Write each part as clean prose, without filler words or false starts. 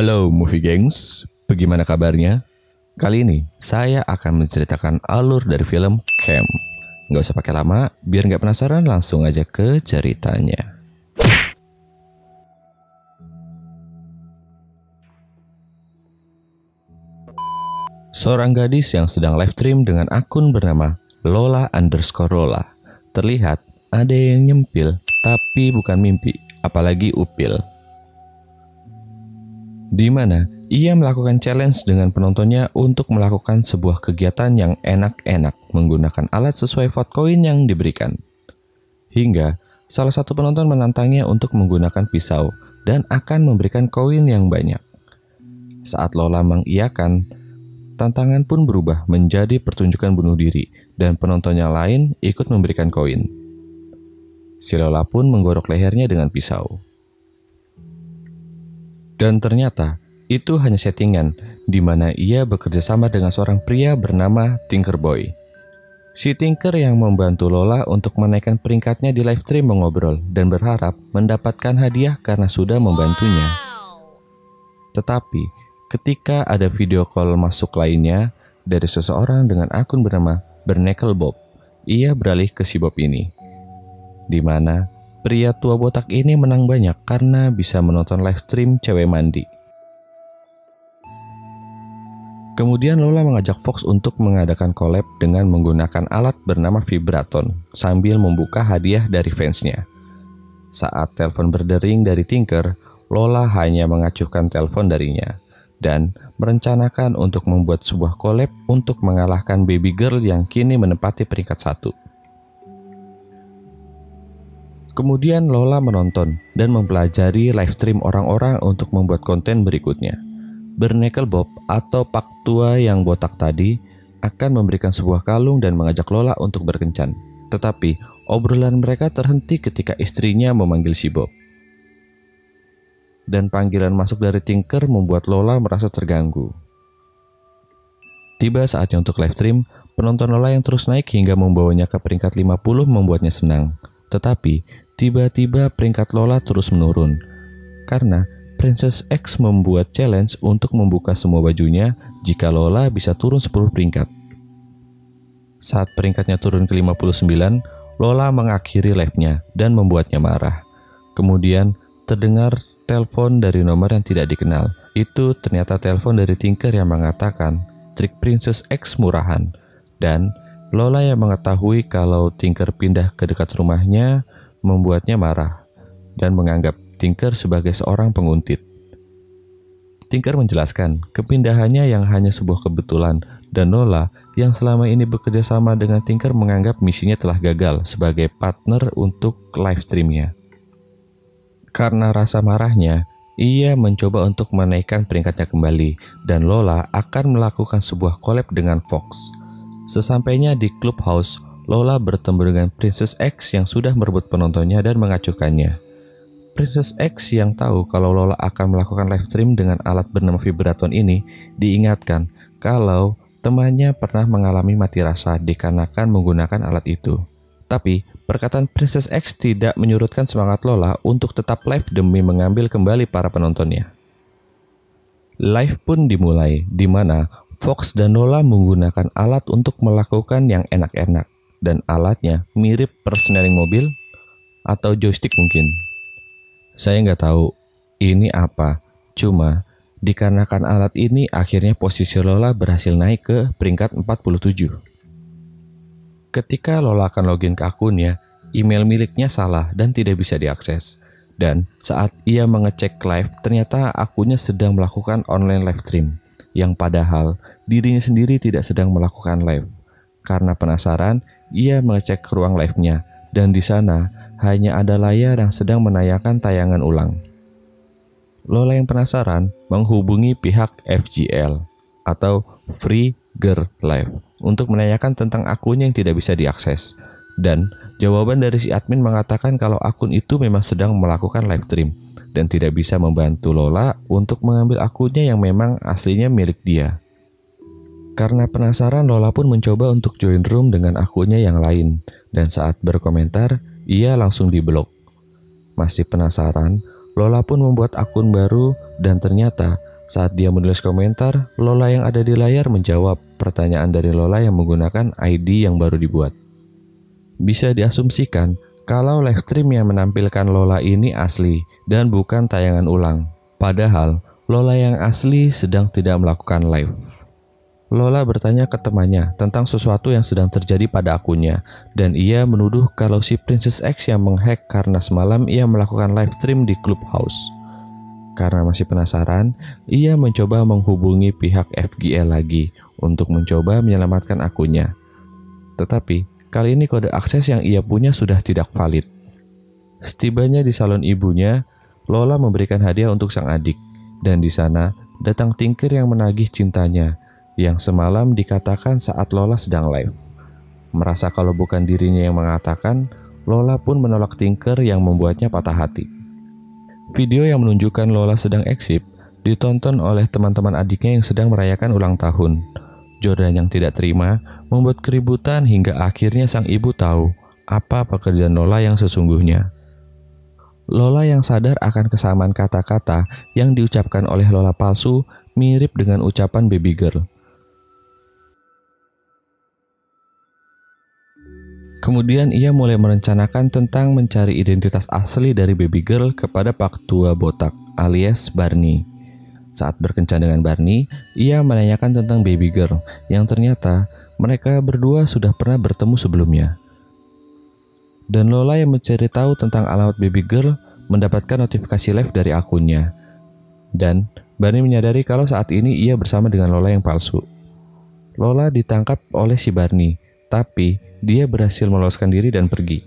Halo Movie Gengs, bagaimana kabarnya? Kali ini saya akan menceritakan alur dari film Camp. Nggak usah pakai lama, biar nggak penasaran langsung aja ke ceritanya. Seorang gadis yang sedang live stream dengan akun bernama Lola_Lola. Terlihat ada yang nyempil, tapi bukan mimpi, apalagi upil. Di mana ia melakukan challenge dengan penontonnya untuk melakukan sebuah kegiatan yang enak-enak menggunakan alat sesuai vote koin yang diberikan. Hingga salah satu penonton menantangnya untuk menggunakan pisau dan akan memberikan koin yang banyak. Saat Lola mengiyakan, tantangan pun berubah menjadi pertunjukan bunuh diri dan penonton yang lain ikut memberikan koin. Si Lola pun menggorok lehernya dengan pisau. Dan ternyata itu hanya settingan di mana ia bekerja sama dengan seorang pria bernama Tinker Boy. Si Tinker yang membantu Lola untuk menaikkan peringkatnya di live stream mengobrol dan berharap mendapatkan hadiah karena sudah membantunya. Tetapi ketika ada video call masuk lainnya dari seseorang dengan akun bernama Bernacle Bob, ia beralih ke si Bob ini, di mana pria tua botak ini menang banyak karena bisa menonton live stream cewek mandi. Kemudian Lola mengajak Fox untuk mengadakan collab dengan menggunakan alat bernama Vibraton sambil membuka hadiah dari fansnya. Saat telepon berdering dari Tinker, Lola hanya mengacuhkan telepon darinya dan merencanakan untuk membuat sebuah collab untuk mengalahkan baby girl yang kini menempati peringkat 1. Kemudian Lola menonton dan mempelajari live stream orang-orang untuk membuat konten berikutnya. Bernacle Bob atau Pak Tua yang botak tadi akan memberikan sebuah kalung dan mengajak Lola untuk berkencan. Tetapi obrolan mereka terhenti ketika istrinya memanggil si Bob. Dan panggilan masuk dari Tinker membuat Lola merasa terganggu. Tiba saatnya untuk live stream, penonton Lola yang terus naik hingga membawanya ke peringkat 50 membuatnya senang. Tetapi tiba-tiba peringkat Lola terus menurun karena Princess X membuat challenge untuk membuka semua bajunya jika Lola bisa turun 10 peringkat. Saat peringkatnya turun ke 59, Lola mengakhiri live-nya dan membuatnya marah. Kemudian terdengar telepon dari nomor yang tidak dikenal. Itu ternyata telepon dari Tinker yang mengatakan trik Princess X murahan, dan Lola yang mengetahui kalau Tinker pindah ke dekat rumahnya membuatnya marah dan menganggap Tinker sebagai seorang penguntit. Tinker menjelaskan kepindahannya yang hanya sebuah kebetulan dan Lola yang selama ini bekerja sama dengan Tinker menganggap misinya telah gagal sebagai partner untuk live streamnya. Karena rasa marahnya, ia mencoba untuk menaikkan peringkatnya kembali dan Lola akan melakukan sebuah collab dengan Fox. Sesampainya di Clubhouse, Lola bertemu dengan Princess X yang sudah merebut penontonnya dan mengacuhkannya. Princess X yang tahu kalau Lola akan melakukan live stream dengan alat bernama Vibraton ini diingatkan kalau temannya pernah mengalami mati rasa dikarenakan menggunakan alat itu. Tapi perkataan Princess X tidak menyurutkan semangat Lola untuk tetap live demi mengambil kembali para penontonnya. Live pun dimulai di mana Fox dan Lola menggunakan alat untuk melakukan yang enak-enak, dan alatnya mirip persneling mobil atau joystick mungkin. Saya nggak tahu ini apa, cuma dikarenakan alat ini akhirnya posisi Lola berhasil naik ke peringkat 47. Ketika Lola akan login ke akunnya, email miliknya salah dan tidak bisa diakses. Dan saat ia mengecek live, ternyata akunnya sedang melakukan online live stream, yang padahal dirinya sendiri tidak sedang melakukan live. Karena penasaran, ia mengecek ruang live-nya, dan di sana hanya ada layar yang sedang menayangkan tayangan ulang. Lola yang penasaran menghubungi pihak FGL atau Free Girl Live untuk menanyakan tentang akunnya yang tidak bisa diakses. Dan jawaban dari si admin mengatakan kalau akun itu memang sedang melakukan live stream dan tidak bisa membantu Lola untuk mengambil akunnya yang memang aslinya milik dia. Karena penasaran, Lola pun mencoba untuk join room dengan akunnya yang lain, dan saat berkomentar, ia langsung diblok. Masih penasaran, Lola pun membuat akun baru dan ternyata Saat dia menulis komentar, Lola yang ada di layar menjawab pertanyaan dari Lola yang menggunakan ID yang baru dibuat. Bisa diasumsikan kalau live stream yang menampilkan Lola ini asli dan bukan tayangan ulang. Padahal Lola yang asli sedang tidak melakukan live. Lola bertanya ke temannya tentang sesuatu yang sedang terjadi pada akunnya, dan ia menuduh kalau si Princess X yang menghack karena semalam ia melakukan live stream di Clubhouse. Karena masih penasaran, ia mencoba menghubungi pihak FGL lagi untuk mencoba menyelamatkan akunnya. Tetapi kali ini kode akses yang ia punya sudah tidak valid. Setibanya di salon ibunya, Lola memberikan hadiah untuk sang adik, dan di sana datang Tinker yang menagih cintanya yang semalam dikatakan saat Lola sedang live. Merasa kalau bukan dirinya yang mengatakan, Lola pun menolak Tinker yang membuatnya patah hati. Video yang menunjukkan Lola sedang eksib ditonton oleh teman-teman adiknya yang sedang merayakan ulang tahun. Jordan yang tidak terima membuat keributan hingga akhirnya sang ibu tahu apa pekerjaan Lola yang sesungguhnya. Lola yang sadar akan kesamaan kata-kata yang diucapkan oleh Lola palsu mirip dengan ucapan baby girl. Kemudian ia mulai merencanakan tentang mencari identitas asli dari baby girl kepada Pak Tua Botak alias Barney. Saat berkencan dengan Barney, ia menanyakan tentang baby girl yang ternyata mereka berdua sudah pernah bertemu sebelumnya. Dan Lola yang mencari tahu tentang alamat baby girl mendapatkan notifikasi live dari akunnya. Dan Barney menyadari kalau saat ini ia bersama dengan Lola yang palsu. Lola ditangkap oleh si Barney, tapi dia berhasil meloloskan diri dan pergi.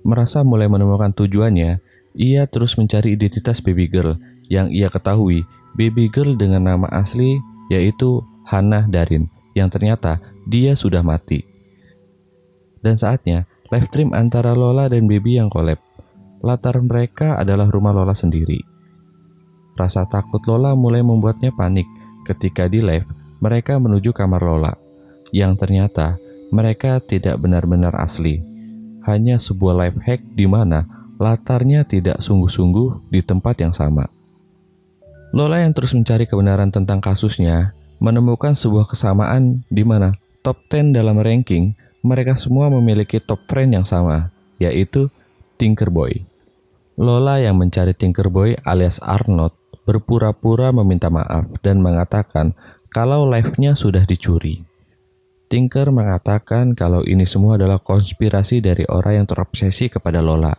Merasa mulai menemukan tujuannya, ia terus mencari identitas baby girl yang ia ketahui baby girl dengan nama asli yaitu Hannah Darin yang ternyata dia sudah mati. Dan saatnya live stream antara Lola dan baby yang collab. Latar mereka adalah rumah Lola sendiri. Rasa takut Lola mulai membuatnya panik ketika di live mereka menuju kamar Lola yang ternyata mereka tidak benar-benar asli, hanya sebuah live hack di mana latarnya tidak sungguh-sungguh di tempat yang sama. Lola yang terus mencari kebenaran tentang kasusnya menemukan sebuah kesamaan di mana top 10 dalam ranking mereka semua memiliki top friend yang sama, yaitu Tinkerboy. Lola yang mencari Tinkerboy alias Arnold berpura-pura meminta maaf dan mengatakan kalau live-nya sudah dicuri. Tinker mengatakan kalau ini semua adalah konspirasi dari orang yang terobsesi kepada Lola.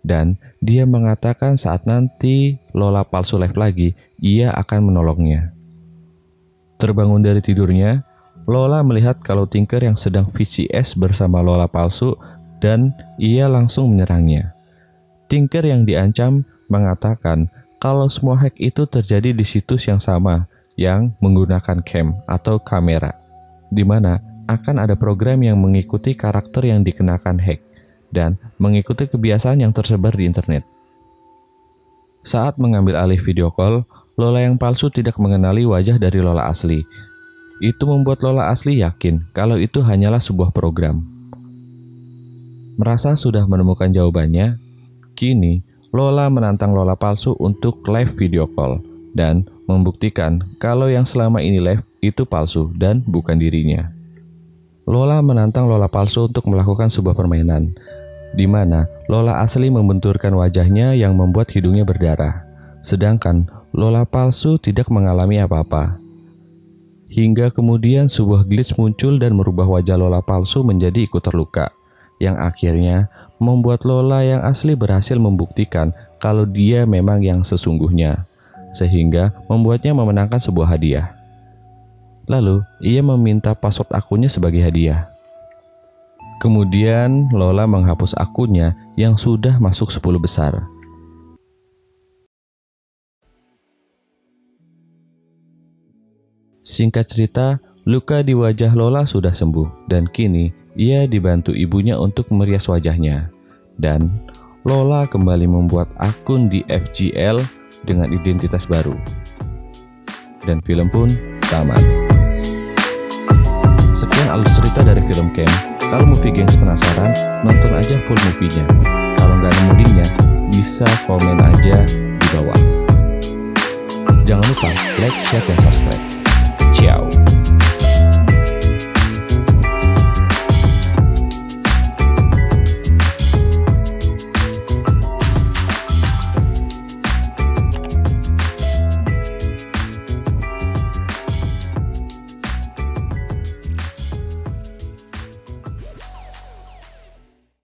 Dan dia mengatakan saat nanti Lola palsu live lagi, ia akan menolongnya. Terbangun dari tidurnya, Lola melihat kalau Tinker yang sedang VCS bersama Lola palsu dan ia langsung menyerangnya. Tinker yang diancam mengatakan kalau semua hack itu terjadi di situs yang sama yang menggunakan cam atau kamera, di mana akan ada program yang mengikuti karakter yang dikenakan hack dan mengikuti kebiasaan yang tersebar di internet. Saat mengambil alih video call, Lola yang palsu tidak mengenali wajah dari Lola asli. Itu membuat Lola asli yakin kalau itu hanyalah sebuah program. Merasa sudah menemukan jawabannya, kini Lola menantang Lola palsu untuk live video call dan membuktikan kalau yang selama ini live itu palsu dan bukan dirinya. Lola menantang Lola palsu untuk melakukan sebuah permainan, di mana Lola asli membenturkan wajahnya yang membuat hidungnya berdarah, sedangkan Lola palsu tidak mengalami apa-apa. Hingga kemudian sebuah glitch muncul dan merubah wajah Lola palsu menjadi ikut terluka, yang akhirnya membuat Lola yang asli berhasil membuktikan kalau dia memang yang sesungguhnya, sehingga membuatnya memenangkan sebuah hadiah. Lalu, ia meminta password akunnya sebagai hadiah. Kemudian, Lola menghapus akunnya yang sudah masuk 10 besar. Singkat cerita, luka di wajah Lola sudah sembuh dan kini ia dibantu ibunya untuk merias wajahnya. Dan Lola kembali membuat akun di FGL dengan identitas baru. Dan film pun tamat. Sekian alur cerita dari film Camp. Kalau Movie Gengs penasaran, nonton aja full movie-nya. Kalau nggak nemu linknya, bisa komen aja di bawah. Jangan lupa like, share, dan subscribe. Ciao.